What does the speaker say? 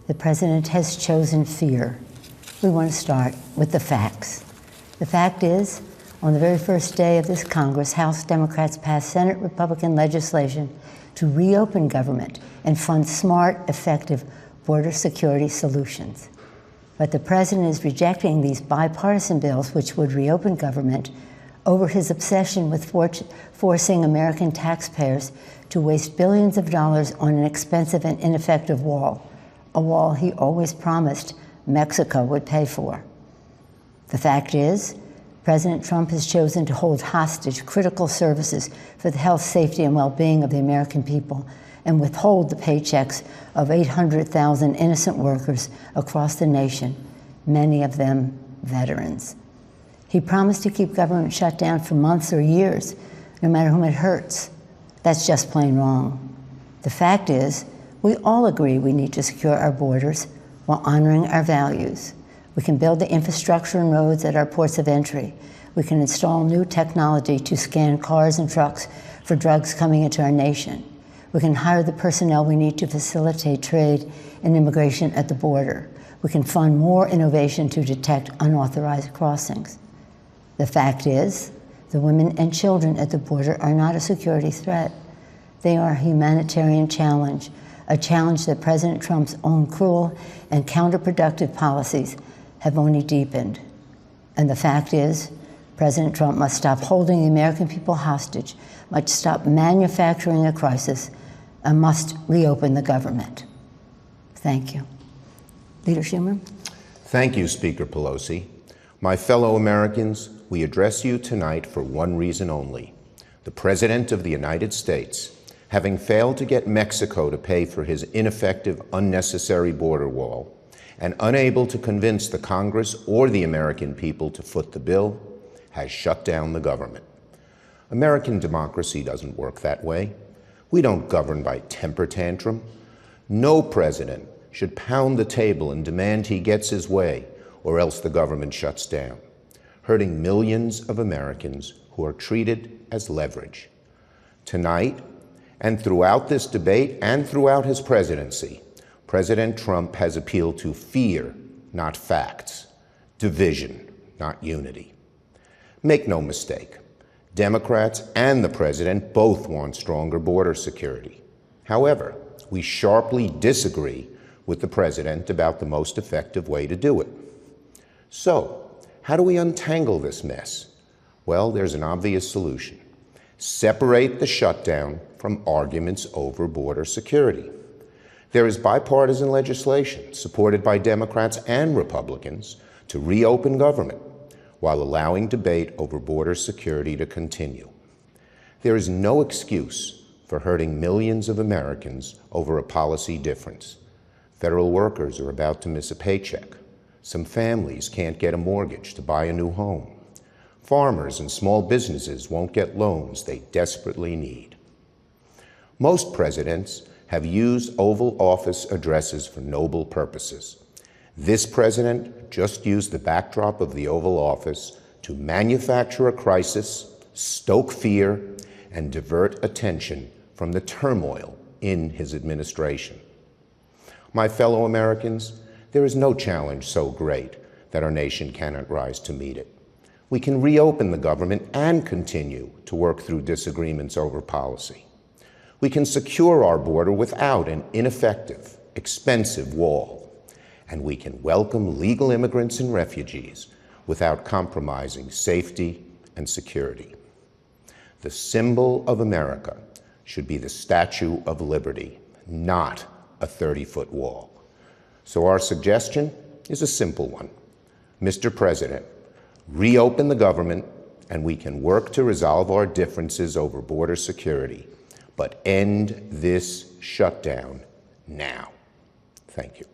The president has chosen fear. We want to start with the facts. The fact is, on the very first day of this Congress, House Democrats passed Senate Republican legislation to reopen government and fund smart, effective border security solutions. But the president is rejecting these bipartisan bills which would reopen government over his obsession with forcing American taxpayers to waste billions of dollars on an expensive and ineffective wall, a wall he always promised Mexico would pay for. The fact is, President Trump has chosen to hold hostage critical services for the health, safety, and well-being of the American people and withhold the paychecks of 800,000 innocent workers across the nation, many of them veterans. He promised to keep government shut down for months or years, no matter whom it hurts. That's just plain wrong. The fact is, we all agree we need to secure our borders while honoring our values. We can build the infrastructure and roads at our ports of entry. We can install new technology to scan cars and trucks for drugs coming into our nation. We can hire the personnel we need to facilitate trade and immigration at the border. We can fund more innovation to detect unauthorized crossings. The fact is, the women and children at the border are not a security threat. They are a humanitarian challenge, a challenge that President Trump's own cruel and counterproductive policies have only deepened. And the fact is, President Trump must stop holding the American people hostage, must stop manufacturing a crisis, and must reopen the government. Thank you. Leader Schumer? Thank you, Speaker Pelosi. My fellow Americans, we address you tonight for one reason only. The President of the United States, having failed to get Mexico to pay for his ineffective, unnecessary border wall, and unable to convince the Congress or the American people to foot the bill, has shut down the government. American democracy doesn't work that way. We don't govern by temper tantrum. No president should pound the table and demand he gets his way, or else the government shuts down, hurting millions of Americans who are treated as leverage. Tonight, and throughout this debate and throughout his presidency, President Trump has appealed to fear, not facts, division, not unity. Make no mistake, Democrats and the president both want stronger border security. However, we sharply disagree with the president about the most effective way to do it. So, how do we untangle this mess? Well, there's an obvious solution. Separate the shutdown from arguments over border security. There is bipartisan legislation supported by Democrats and Republicans to reopen government while allowing debate over border security to continue. There is no excuse for hurting millions of Americans over a policy difference. Federal workers are about to miss a paycheck. Some families can't get a mortgage to buy a new home. Farmers and small businesses won't get loans they desperately need. Most presidents have used Oval Office addresses for noble purposes. This president just used the backdrop of the Oval Office to manufacture a crisis, stoke fear, and divert attention from the turmoil in his administration. My fellow Americans, there is no challenge so great that our nation cannot rise to meet it. We can reopen the government and continue to work through disagreements over policy. We can secure our border without an ineffective, expensive wall. And we can welcome legal immigrants and refugees without compromising safety and security. The symbol of America should be the Statue of Liberty, not a 30-foot wall. So our suggestion is a simple one. Mr. President, reopen the government and we can work to resolve our differences over border security, but end this shutdown now. Thank you.